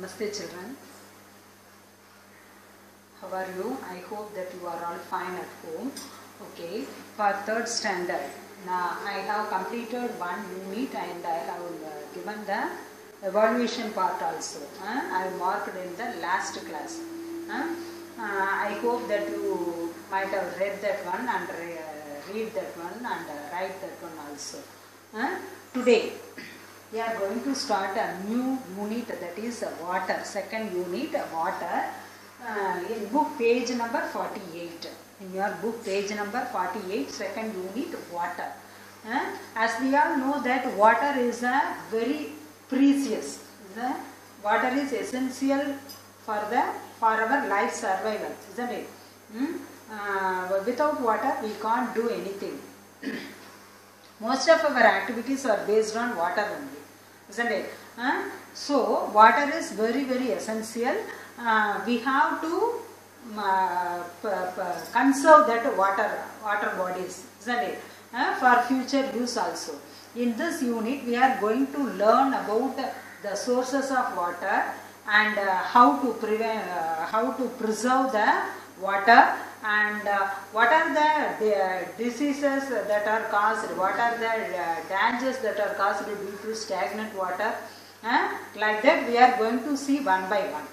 Namaste children. How are you? I hope that you are all fine at home. Okay, for third standard. Now I have completed one unit and I have given the evaluation part also. I marked in the last class. I hope that you might have read that one and read that one and write that one also. Today we are going to start a new unit, that is water. Second unit, water. In book page number 48. In your book page number 48, second unit, water. As we all know that water is a very precious. Water is essential for our life survival, isn't it? Without water we can't do anything. Most of our activities are based on water only, isn't it? So water is very, very essential. We have to conserve that water bodies, isn't it? For future use also. In this unit we are going to learn about the sources of water and how to preserve the water, and what are the diseases that are caused, what are the dangers that are caused due to stagnant water. Like that we are going to see one by one.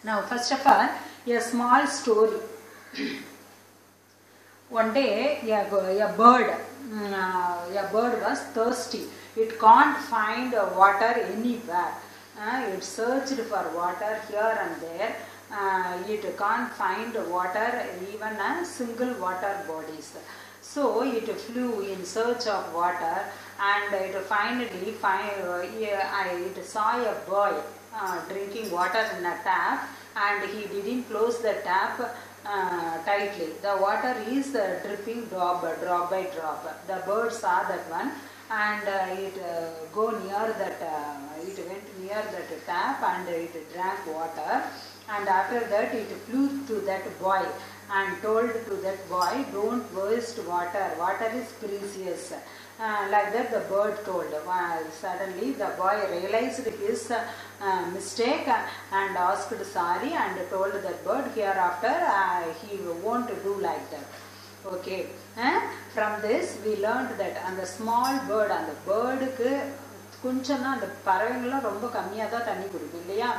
Now first of all, a small story. One day a bird was thirsty. It can't find water anywhere. It searched for water here and there. It can't find water, even a single water bodies. So it flew in search of water, and it finally it saw a boy drinking water in a tap, and he didn't close the tap tightly. The water is dripping drop by drop. The bird saw that one, and it went near that tap and it drank water. And after that it flew to that boy and told to that boy, don't waste water, water is precious. Like that the bird told. Suddenly the boy realized his mistake and asked sorry and told that bird hereafter he won't do like that. Okay. From this we learned that on the small bird, on the birdக்கு கொஞ்சம் தான், அந்த பறவைங்கள்லாம் ரொம்ப கம்மியாக தான் தண்ணி குடிக்கும் இல்லையா?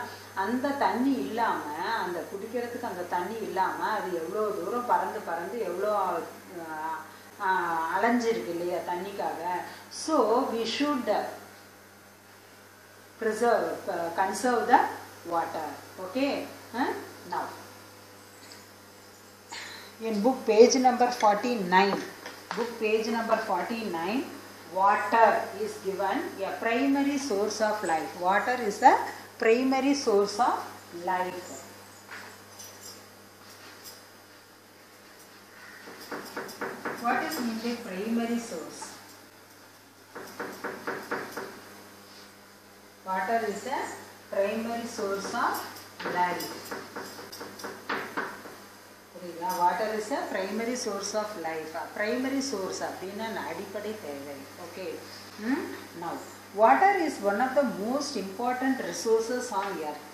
அந்த தண்ணி இல்லாமல், அந்த குடிக்கிறதுக்கு அந்த தண்ணி இல்லாமல் அது எவ்வளோ தூரம் பறந்து எவ்வளோ அலைஞ்சிருக்கு இல்லையா தண்ணிக்காக. So we should conserve the water. Okay. Now in book page number 49, water is given a primary source of life. Water is the primary source of life. What is meant by primary source? Water is a primary source of life. Water is a primary source of life. Primary source அப்படின்னா அடிப்படை தேவை. Okay. Now water is one of the most important resources on earth.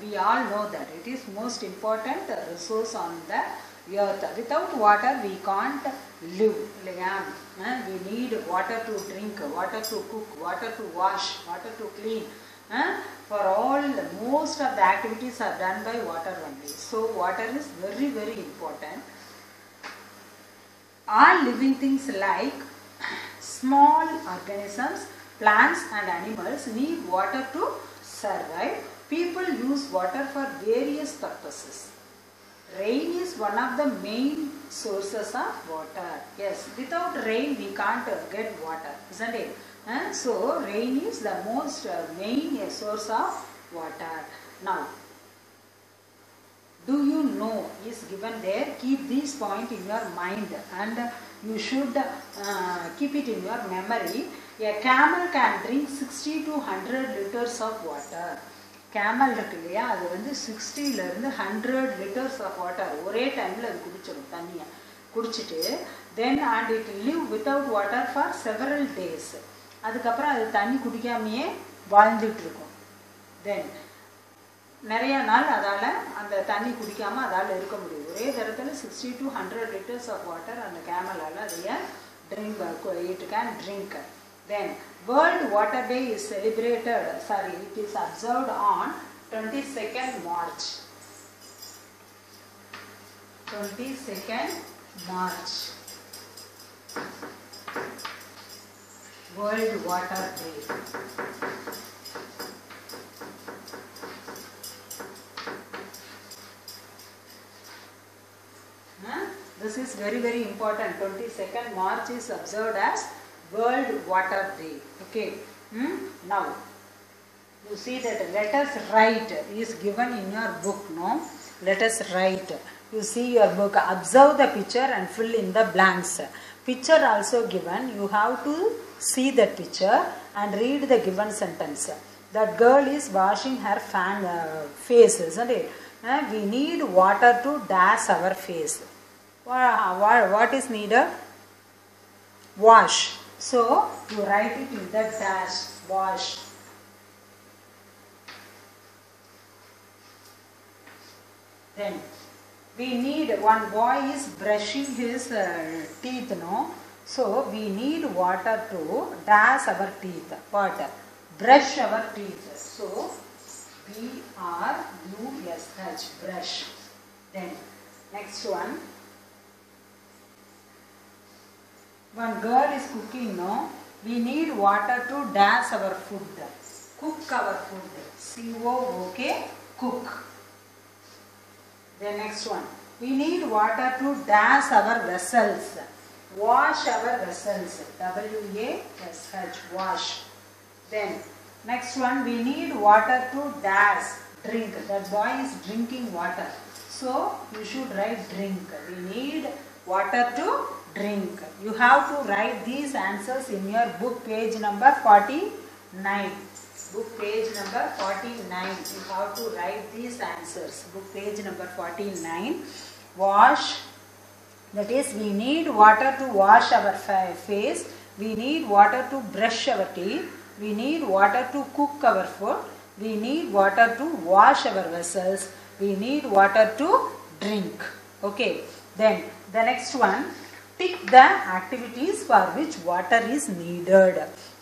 We all know that it is most important resource on the earth. Without water we can't live. We need water to drink, water to cook, water to wash, water to clean. For all, most of the activities are done by water only. So water is very, very important. All living things like small organisms, plants and animals need water to survive. People use water for various purposes. Rain is one of the main sources of water. Yes, without rain we can't get water, isn't it? So rain is the most main source of water. Now, do you know is given there. Keep this point in your mind and you should keep it in your memory. A camel can drink 60 to 100 liters of water. Camel இருக்கு இல்லையா, அது வந்து 60 to 100 liters of water ஒரே டைமில் அது குடிச்சிடும் தண்ணியை குடிச்சிட்டு. Then and it live without water for several days. அதுக்கப்புறம் அது தண்ணி குடிக்காமையே வாழ்ந்துட்டு இருக்கும். Then நிறைய நாள் அதால அந்த தண்ணி குடிக்காம அதால இருக்க முடியும். ஒரே தரத்துல 60 to 100 liters of water அந்த camel-ஆல அதைய drink it can drink. Then World Water Day is celebrated, it is observed on 22nd March. 22nd March. World Water Day. This is very very important. 22nd March is observed as World Water Day. Okay. Now you see that let us write is given in your book. No, let us write. You see your book. Observe the picture and fill in the blanks. Picture also given. You have to see the picture and read the given sentence. That girl is washing her face, isn't it? We need water to dash our face. What is needed? Wash. So you write it in the dash. Wash. Then we need, one boy is brushing his teeth, no? So we need water to dash our teeth. Water. Brush our teeth. So B-R-U-S-H. Brush. Then next one. One girl is cooking, no? We need water to dash our food. Cook our food. C-O-O-K. Cook. The next one. We need water to dash our vessels. Wash our vessels. W-A-S-H. Wash. Then next one. We need water to dash. Drink. That boy is drinking water. So you should write drink. We need water to drink. You have to write these answers in your book page number 49. Book page number 49. You have to write these answers. Book page number 49. Wash. That is, we need water to wash our face. We need water to brush our teeth. We need water to cook our food. We need water to wash our vessels. We need water to drink. Okay. Then the next one. Tick the activities for which water is needed.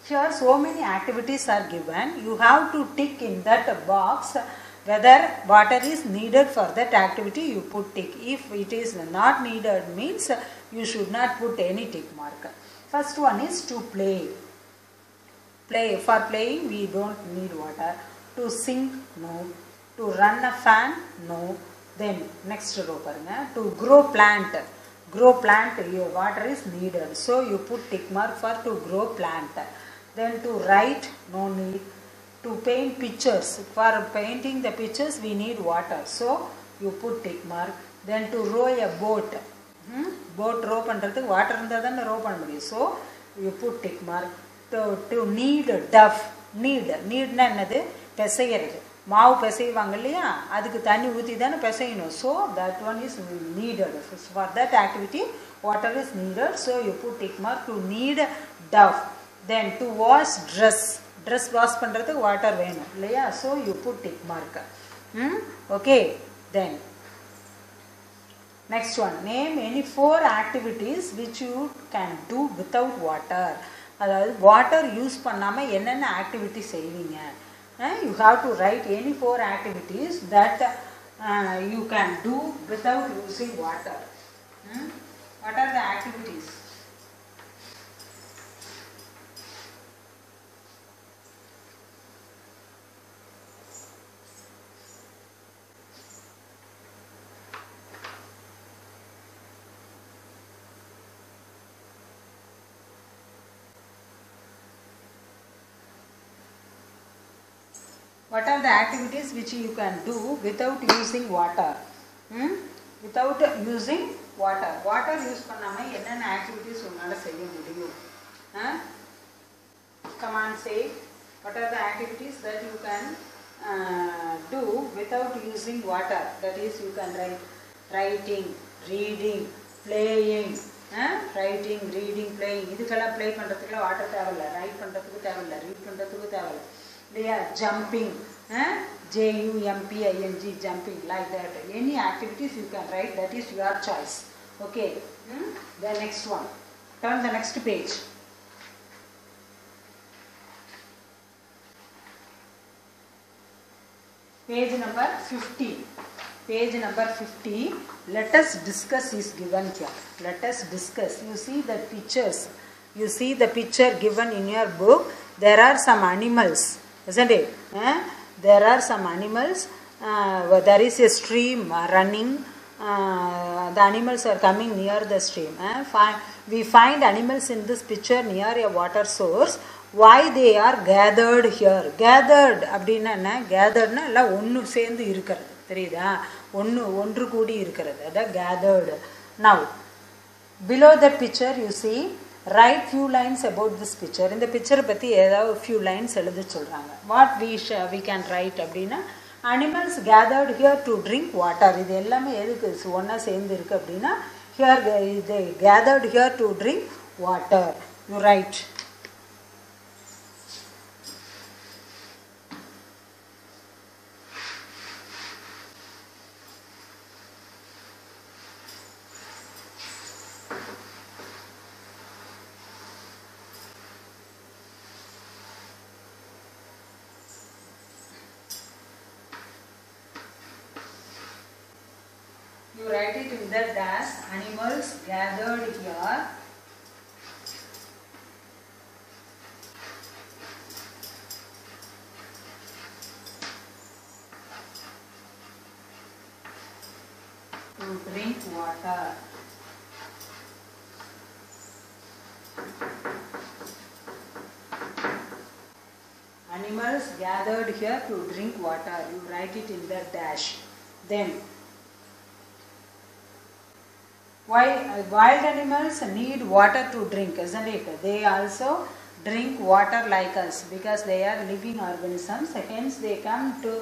Here so many activities are given. You have to tick in that box whether water is needed for that activity. You put tick. If it is not needed means you should not put any tick mark. First one is to play. Play. For playing we don't need water. To sing, no. To run a fan, no. Then next row parunga. To grow plant. Grow plant, your water is needed. So you put tick mark for to grow plant. Then to write, no need. To paint pictures. For painting the pictures we need water. So you put tick mark. Then to row a boat. Boat row பண்றதுக்கு water இருந்தா தான் row பண்ண முடியும். So you put tick mark. To knead duff. Knead னா என்னது? பிசையிறது. மாவு பிசைவாங்க இல்லையா, அதுக்கு தண்ணி ஊற்றி தானே பிசையணும். So that one is needed. For that activity water is needed. So you put tick mark. To knead dough. Then to wash dress. Dress wash பண்ணுறதுக்கு வாட்டர் வேணும் இல்லையா. So you put tick mark. Okay. Then next one. Name any 4 activities which you can do without water. அதாவது water use பண்ணாமல் என்னென்ன activity செய்வீங்க. You have to write any 4 activities that you can do without using water. What are the activities? What are the activities which you can do without using water? Without using water. Water use பண்ணாம என்னென்ன activities உங்களால செய்ய முடியும்? Come on, say. What are the activities that you can do without using water? That is, you can write writing, reading, playing. Writing, reading, playing. இதுக்கெல்லாம் play பண்றதுக்குலாம் water தேவையில்லை. Write பண்றதுக்கு தேவையில்லை. Read பண்றதுக்கு தேவையில்லை. They are jumping, Jumping, jumping, like that. Any activities you can write, that is your choice. Okay. The next one. Turn the next page. Page number 50. Page number 50. Let us discuss is given here. Let us discuss. You see the pictures. You see the picture given in your book. There are some animals, isn't it? There are some animals. There is a stream running. The animals are coming near the stream. We find animals in this picture near a water source. Why they are gathered here? Gathered அப்படின்னா என்ன? Gatheredனா எல்லாம் ஒன்று சேர்ந்து இருக்கிறது, தெரியுதா? ஒன்று கூடி இருக்கிறது, அதான் gathered. Now, below that picture you see, write few lines about this picture. இந்த picture பற்றி ஏதாவது few lines எழுத சொல்கிறாங்க. What we can write அப்படின்னா, animals gathered here to drink water. இது எல்லாமே எதுக்கு ஒன்றா சேர்ந்து இருக்கு அப்படின்னா, here they gathered here to drink water. You write. You write it in the dash. Animals gathered here to drink water. Animals gathered here to drink water. You write it in the dash. Then, why wild animals need water to drink, isn't it? They also drink water like us because they are living organisms. Hence, they come to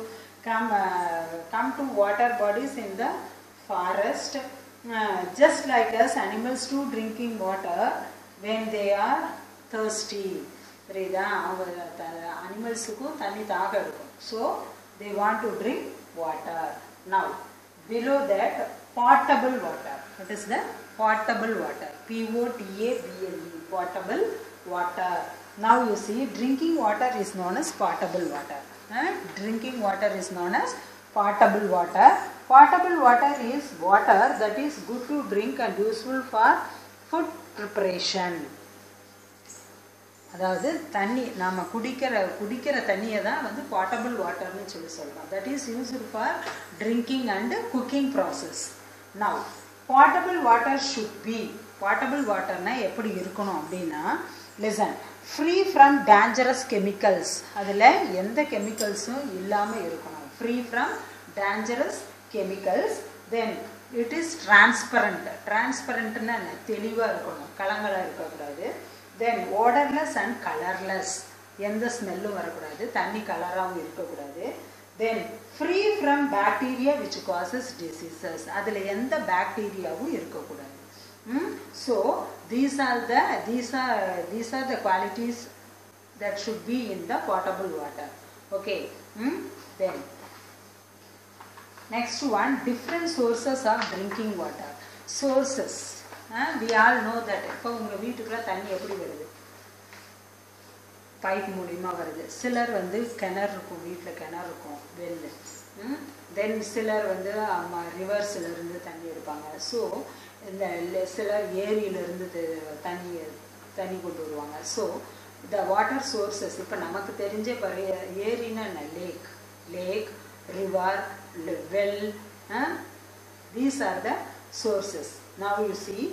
water bodies in the forest. Just like us, animals too drinking water when they are thirsty. Animals தண்ணி தாக இருக்கும். So they want to drink water. Now, below that, potable water. What is the potable water? Potable, potable water. Now you see, drinking water is known as potable water. Drinking water is known as potable water. Potable water is water that is good to drink and useful for food preparation. அதாவது தண்ணி நாம குடிக்கிற தண்ணியை தான் வந்து potable waterன்னு சொல்லுவோம். That is used for drinking and cooking process. Now, potable water should be, potable waterனா எப்படி இருக்கணும் அப்படின்னா, listen, free from dangerous chemicals. அதில் எந்த கெமிக்கல்ஸும் இல்லாமல் இருக்கணும். Free from dangerous chemicals. Then it is transparent. Transparentனா தெளிவாக இருக்கணும், கலங்களாக இருக்கக்கூடாது. Then odorless and colorless. எந்த ஸ்மெல்லும் வரக்கூடாது, தண்ணி கலராகவும் இருக்கக்கூடாது. Then free from bacteria which causes diseases. அதில் எந்த பாக்டீரியாவும் இருக்கக்கூடாது. So these are the qualities that should be in the potable water. Okay. Then next one, different sources of drinking water. Sources. We all know that. இப்போ உங்கள் வீட்டுக்குள்ள தண்ணி எப்படி வருது? Pipe மூலிமா வருது. சிலர் வந்து கிணறு இருக்கும், வீட்டில் கிணறு இருக்கும், வெல். தென் சிலர் வந்து ரிவர்ஸிலிருந்து தண்ணி எடுப்பாங்க. ஸோ இந்த சிலர் ஏரியிலிருந்து தண்ணி கொண்டு வருவாங்க. ஸோ த வாட்டர் சோர்சஸ், இப்போ நமக்கு தெரிஞ்ச ஏரின்னா என்ன? Lake, river, well. These are the sources. Now you see,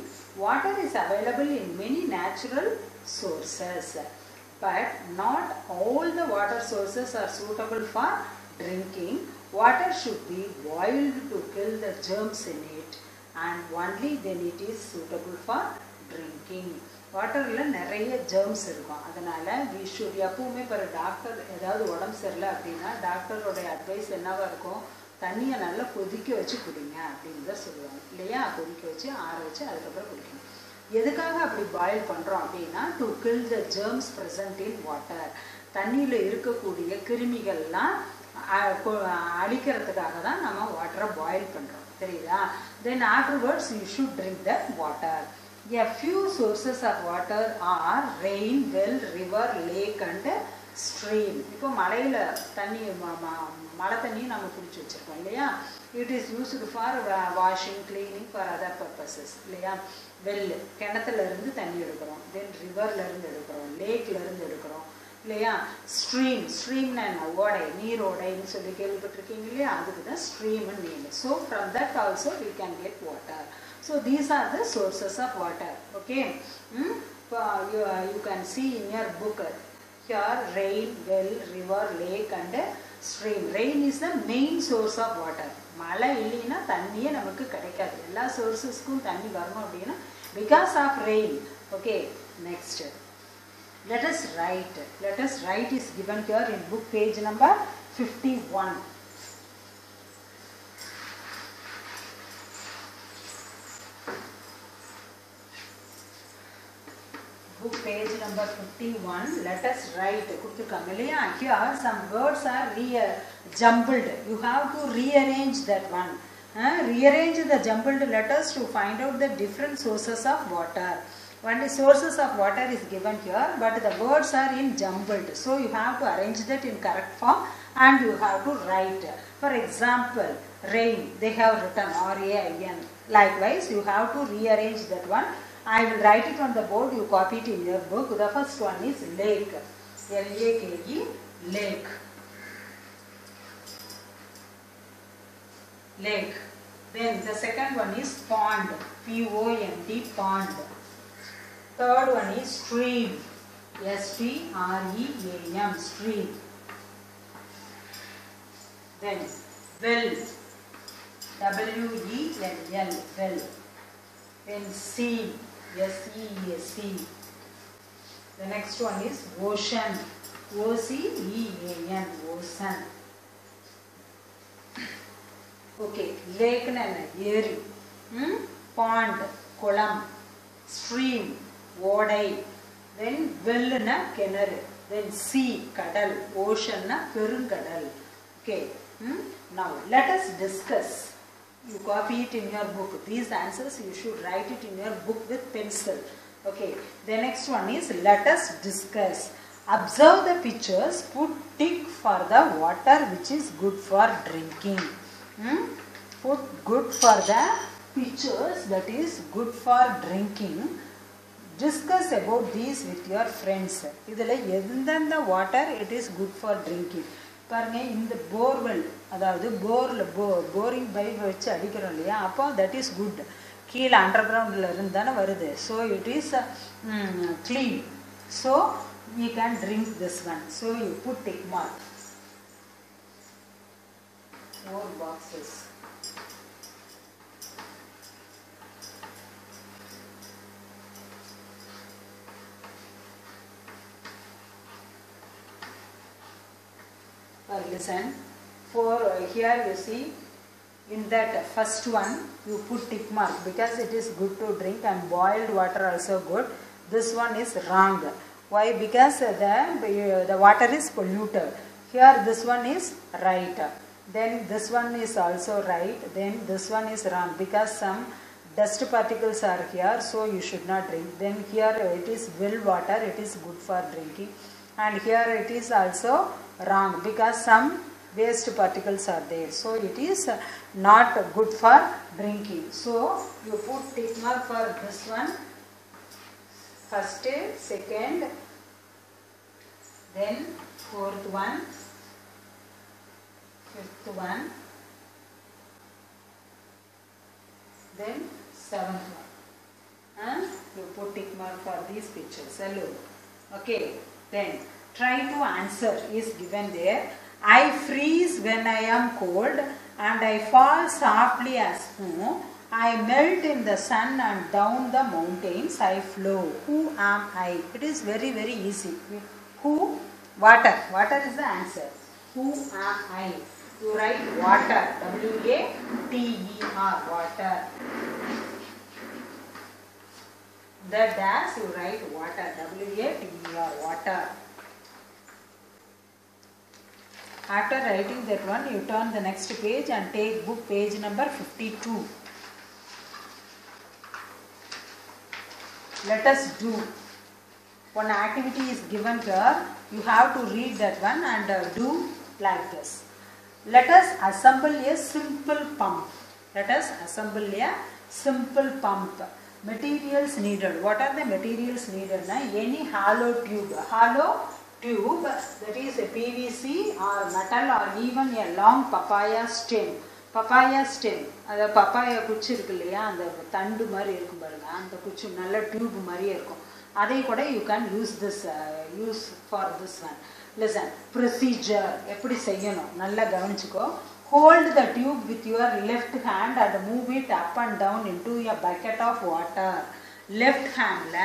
water is available in many natural sources, but not all the water sources are suitable for drinking. Water should be boiled to kill the germs in it, and only then it is suitable for drinking. வாட்டரில் நிறைய germs இருக்கும். அதனால் we should எப்பவுமே இப்போ doctor ஏதாவது உடம்பு சரியில்லை அப்படின்னா டாக்டரோடைய அட்வைஸ் என்னவாக இருக்கும்? தண்ணியை நல்லா கொதிக்க வச்சு குடிங்க அப்படின்னு தான் சொல்லுவாங்க இல்லையா? கொதிக்க வச்சு ஆற வச்சு அதுக்கப்புறம் குடிக்கணும். எதுக்காக அப்படி பாயில் பண்ணுறோம் அப்படின்னா, to kill the germs present in water. தண்ணியில் இருக்கக்கூடிய கிருமிகள்லாம் அழிக்கிறதுக்காக தான் நம்ம வாட்டரை பாயில் பண்ணுறோம், தெரியுதா? Then afterwards you should drink that water. A few sources of water are rain, well, river, lake and stream. இப்போ மலையில் தண்ணி மழை தண்ணி நம்ம குடிச்சு வச்சுருக்கோம் இல்லையா? It is used for washing, cleaning, for other purposes இல்லையா? வெல், கிணத்துலேருந்து தண்ணி எடுக்கிறோம். தென் ரிவர்லேருந்து எடுக்கிறோம், லேக்லேருந்து எடுக்கிறோம் இல்லையா? ஸ்ட்ரீம், ஸ்ட்ரீம்னா என்ன? ஓடை, நீரோடைன்னு சொல்லி கேள்விப்பட்டிருக்கீங்க இல்லையா? அதுக்கு தான் ஸ்ட்ரீம்னு name. So from that also we can get water. So these are the sources of water. Okay, you can see in your book here rain, well, river, lake and stream. Rain is the main source of water. மழை இல்லைன்னா தண்ணியே நமக்கு கிடைக்காது. எல்லா சோர்ஸஸ்க்கும் தண்ணி வரணும் அப்படின்னா because of rain. Okay, next let us write is given here in book page number 51. Book page number 51. Let us write. Here some words are jumbled. You have to rearrange that one. Rearrange the jumbled letters to find out the different sources of water. One is sources of water is given here, but the words are in jumbled. So you have to arrange that in correct form and you have to write. For example, rain. They have written R-A-I-N. Likewise, you have to rearrange that one. I will write it on the board, you copy it in your book. The first one is lake, L-A-K-E, lake. Lake. Then the second one is pond, P-O-N-D, pond. Third one is stream, S-T-R-E-A-M, stream. Then well, W-E-L-L, well. Then sea, S-E-A-C. The next one is ocean, O-C-E-A-N, ocean. Okay, lake na eri, pond, kolam, stream, odai. Then well na kenaru. Then sea, kadal, ocean na perungadal. Okay, now let us discuss. You copy it in your book. These answers you should write it in your book with pencil. Okay. The next one is let us discuss. Observe the pictures. Put tick for the water which is good for drinking. Put good for the pictures that is good for drinking. Discuss about these with your friends. Idhula endha water it is good for drinking. பாருங்க, இந்த borewell, அதாவது boring pipe வச்சு அடிக்கிறோம் இல்லையா, அப்போ that is good. கீழே under கிரவுண்டில் இருந்து தானே வருது. So it is clean. So you can drink this one. So you put tick mark. 4 boxes. Listen, for here you see in that first one you put tick mark because it is good to drink and boiled water also good. This one is wrong. Why? Because the water is polluted. Here this one is right. Then this one is also right. Then this one is wrong because some dust particles are here, so you should not drink. Then here it is well water, it is good for drinking. And here it is also wrong because some waste particles are there, so it is not good for drinking. So you put tick mark for this one, first, second, then fourth one, fifth one, then seventh one, and you put tick mark for these pictures. Hello. Okay, then try to answer is given there. I freeze when I am cold and I fall softly as snow. I melt in the sun and down the mountains I flow. Who am I? It is very very easy. Who? Water. Water is the answer. Who am I? You write water. W-A-T-E-R. Water. The dash you write water. W-A-T-E-R. Water. After writing that one, you turn the next page and take book page number 52. Let us do. One activity is given here. You have to read that one and do like this. Let us assemble a simple pump. Let us assemble a simple pump. Materials needed. What are the materials needed? Any hollow tube. Hollow tube, that is a PVC or metal or even a long papaya stem. Papaya stem, அது papaya குச்சி இருக்கு இல்லையா, அந்த தண்டு மாதிரி இருக்கும் பாருங்க, அந்த குச்சி நல்ல டியூப் மாதிரியே இருக்கும். அதை கூட you can use this use for this one. Listen, procedure எப்படி செய்யணும் நல்லா கவனிச்சுக்கோ. Hold the tube with your left hand and move it up and down into a bucket of water. Left handல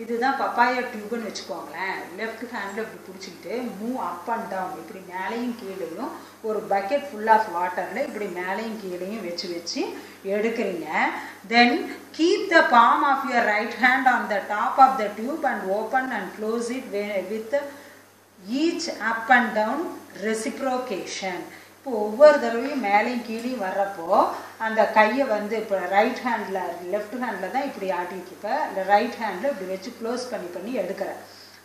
இதுதான் பப்பாயா டியூப்னு வச்சுக்கோங்களேன். Left handle இப்படி பிடிச்சிக்கிட்டு move up and down, இப்படி மேலேயும் கீழேயும் ஒரு பக்கெட் ஃபுல் ஆஃப் வாட்டரில் இப்படி மேலேயும் கீழேயும் வச்சு எடுக்கிறீங்க. Then keep the palm of your right hand on the top of the tube and open and close it with each up and down reciprocation. இப்போ ஒவ்வொரு தடவையும் மேலேயும் கீழேயும் வர்றப்போ அந்த கையை வந்து இப்போ ரைட் ஹேண்டில் லெஃப்ட் ஹேண்டில் தான் இப்படி ஆட்டிகிட்டு இருப்பேன், இந்த ரைட் ஹேண்டில் இப்படி வச்சு க்ளோஸ் பண்ணி எடுக்கிறேன்.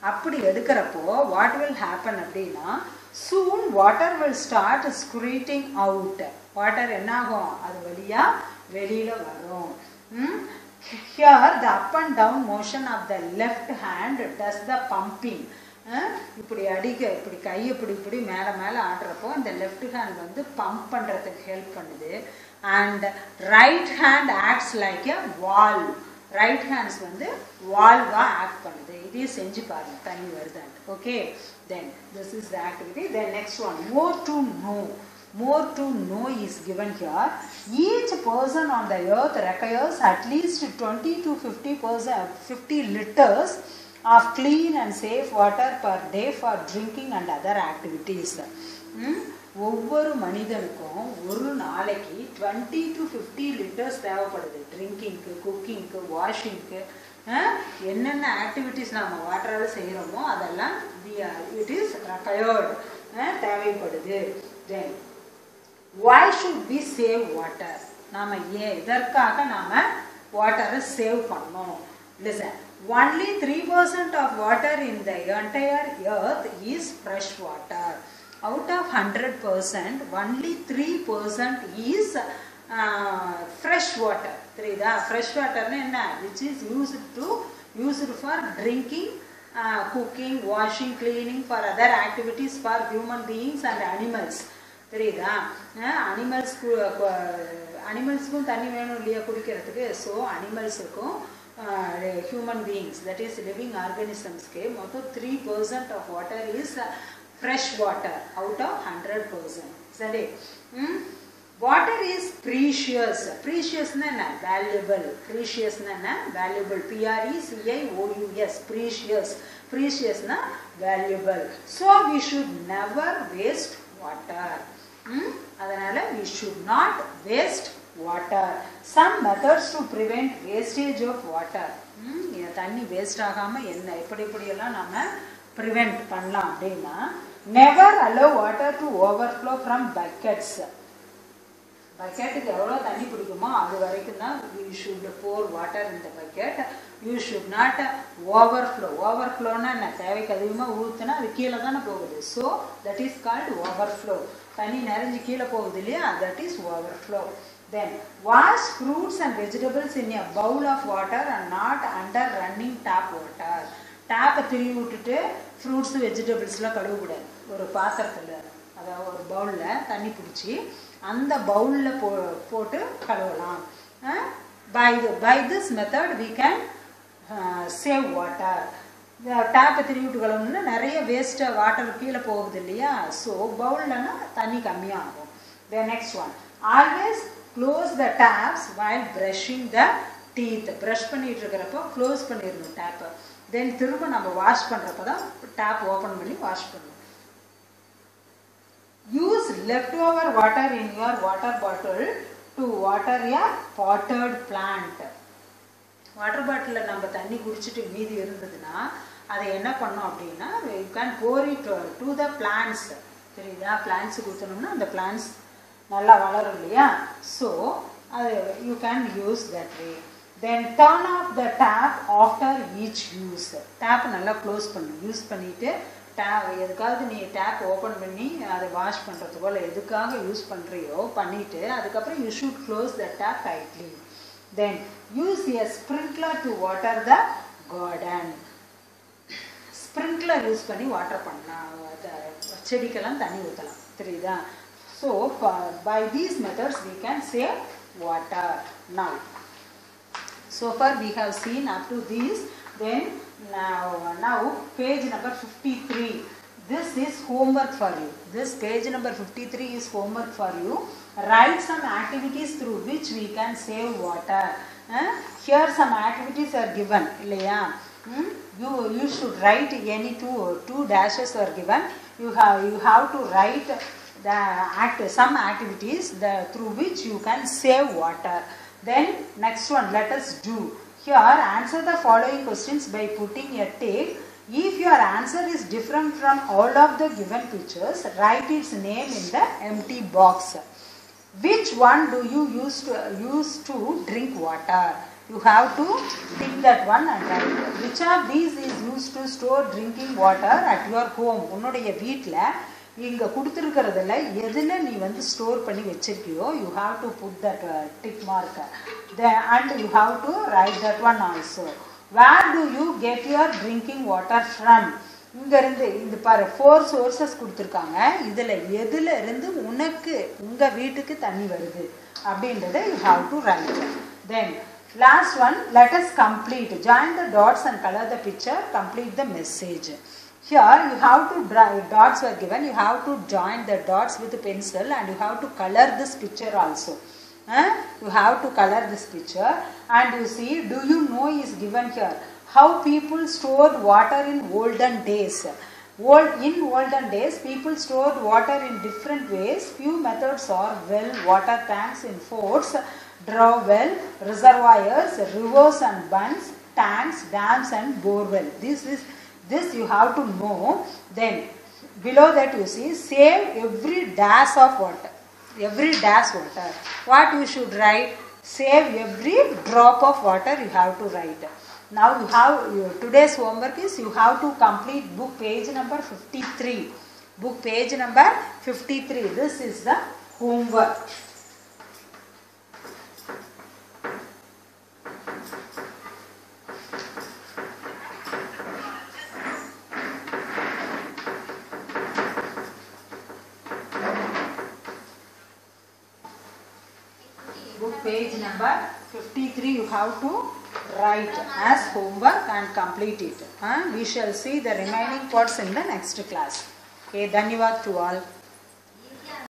அப்படி எடுக்கிறப்போ வாட் வில் ஹேப்பன் அப்படின்னா, soon water will start squirting out. Water என்னாகும், அது வழியாக வெளியில் வரும். Here the up and down motion of the left hand does the pumping. இப்படி அடிக்க இப்படி கை இப்படி மேலே ஆடுறப்போ இந்த லெஃப்ட் ஹேண்ட் வந்து பம்ப் பண்ணுறதுக்கு ஹெல்ப் பண்ணுது. And right hand acts like a valve. Right hands வந்து வால்வாக ஆக்ட் பண்ணுது. இதையும் செஞ்சு பாருங்க தண்ணி வருதான்னு. Okay, then this is the activity. Then next one, more to know. More to know is given here. Each person on the earth requires at least 20 to 50 liters of clean and safe water per day for drinking and other activities. ஒவ்வொரு மனிதனுக்கும் ஒரு நாளைக்கு 20 to 50 litres தேவைப்படுது. ட்ரிங்கிங்க்கு, குக்கிங்க்கு, வாஷிங்க்கு, என்னென்ன activities நம்ம வாட்டரால் செய்கிறோமோ அதெல்லாம் it is required, தேவைப்படுது. தென் why should we save water? நாம எதற்காக நாம வாட்டரை சேவ் பண்ணோம்? Listen, only 3% of water in the entire earth is fresh water. Out of 100%, only 3% is fresh water. Fresh water என்ன? Which is used for drinking, cooking, washing, cleaning, for other activities for human beings and animals. தெரியுதா? அனிமல்ஸ்க்கும் தண்ணி வேணும் இல்லையா குடிக்கிறதுக்கு. So அனிமல்ஸுக்கும் human beings, that is living ஆர்கானிசம்ஸ்க்கு மொத்தம் 3% of water is fresh water out of 100%. சரி, வாட்டர் இஸ் ப்ரீஷியஸ். ப்ரீஷியஸ்னா என்ன? வேல்யூபிள். ப்ரீஷியஸ்னா என்ன? வேல்யூபிள். PRECIOUS, precious. ப்ரீஷியஸ்னா valuable. So we should never waste water. அதனால we should not waste water. Some methods to prevent wastage of water. தண்ணி waste ஆகாம எப்படி எல்லாம் நாம prevent பண்ணலாம் அப்படின்னா, never allow water to overflow from buckets. பக்கெட்டுக்கு எவ்வளோ தண்ணி பிடிக்குமோ அது வரைக்கும் தான் you should pour water in the bucket. You should not overflow. Overflowனா என்ன? தேவைக்கு அதிகமாக ஊற்றுனா அது கீழே தானே போகுது. So that is called overflow. தண்ணி நிறைஞ்சு கீழே போகுது இல்லையா, that is overflow. Then wash fruits and vegetables in a bowl of water and not under running tap water. டேப்பை திரும்பி விட்டுட்டு ஃப்ரூட்ஸு வெஜிடபிள்ஸ்லாம் கழுவக்கூடாது. ஒரு பாத்திரத்தில், அதாவது ஒரு பவுலில் தண்ணி பிடிச்சி அந்த பவுலில் போட்டு கழுவலாம். By this method we can save water. டேப்பை திரும்பி விட்டு கழுவணும்னா நிறைய வேஸ்ட்டாக வாட்டர் கீழே போகுது இல்லையா, ஸோ பவுல்லனா தண்ணி கம்மியாகும். The next one, always close the taps while brushing the teeth. Brush பண்ணிட்டு இருக்கிறப்போ க்ளோஸ் பண்ணிடணும் டேப்பை. தென் திரும்ப நம்ம வாஷ் பண்ணுறப்ப தான் டேப் ஓப்பன் பண்ணி வாஷ் பண்ணணும். Use leftover water in your water bottle to water a potted plant. Water பாட்டிலில் நம்ம தண்ணி குடிச்சிட்டு மீதி இருந்ததுன்னா அதை என்ன பண்ணோம் அப்படின்னா, you can pour it to the plants. தெரியுதா? பிளான்ட்ஸுக்கு ஊற்றணும்னா அந்த பிளான்ட்ஸ் நல்லா வளரும் இல்லையா? ஸோ அது you can use that way. Then turn off the tap after each use. Tap நல்லா க்ளோஸ் பண்ணு. யூஸ் பண்ணிவிட்டு எதுக்காவது நீ டேப் ஓப்பன் பண்ணி அதை வாஷ் பண்ணுறதுக்கோ இல்லை எதுக்காக யூஸ் பண்ணுறியோ பண்ணிவிட்டு அதுக்கப்புறம் you should close the tap tightly. Then use a sprinkler to water the garden. Sprinkler use பண்ணி வாட்டர் பண்ணலாம், செடிக்கெல்லாம் தண்ணி ஊற்றலாம். தெரியுதா? So by these methods we can save water. So far we have seen up to this. Then now page number 53. This is homework for you. This page number 53 is homework for you. Write some activities through which we can save water. Here some activities are given. You should write any two dashes are given. You have to write some activities through which you can save water. Then next one, let us do. Here answer the following questions by putting a tick. If your answer is different from all of the given pictures, write its name in the empty box. Which one do you use to drink water? You have to tick that one and write. Which of these is used to store drinking water at your home? உன்னுடைய வீட்டில் இங்கே கொடுத்துருக்கிறதுல எதில் நீ வந்து store பண்ணி வச்சிருக்கியோ you have to put that tick mark and you have to write that one also. Where do you get your drinking water from? இங்கேருந்து இந்த பாரு 4 சோர்சஸ் கொடுத்துருக்காங்க. இதில் எதில் இருந்து உனக்கு உங்கள் வீட்டுக்கு தண்ணி வருது அப்படின்றத you have to right. Then last one, let us complete. Join the dots and color the picture. Complete the message. Here you have to draw. Dots were given. You have to join the dots with a pencil and you have to color this picture also. You have to color this picture and you see. Do you know is given here? How people stored water in olden days. In olden days, people stored water in different ways. Few methods are well, water tanks in forts, draw well, reservoirs, rivers and bunds, tanks, dams and borewell. This you have to know. Then below that you see save every dash of water. Every dash water. What you should write? Save every drop of water you have to write. Now you have today's homework is you have to complete book page number 53. Book page number 53. This is the homework. Page number 53 you have to write as homework and complete it. We shall see the remaining parts in the next class. Okay, Dhanyavad to all.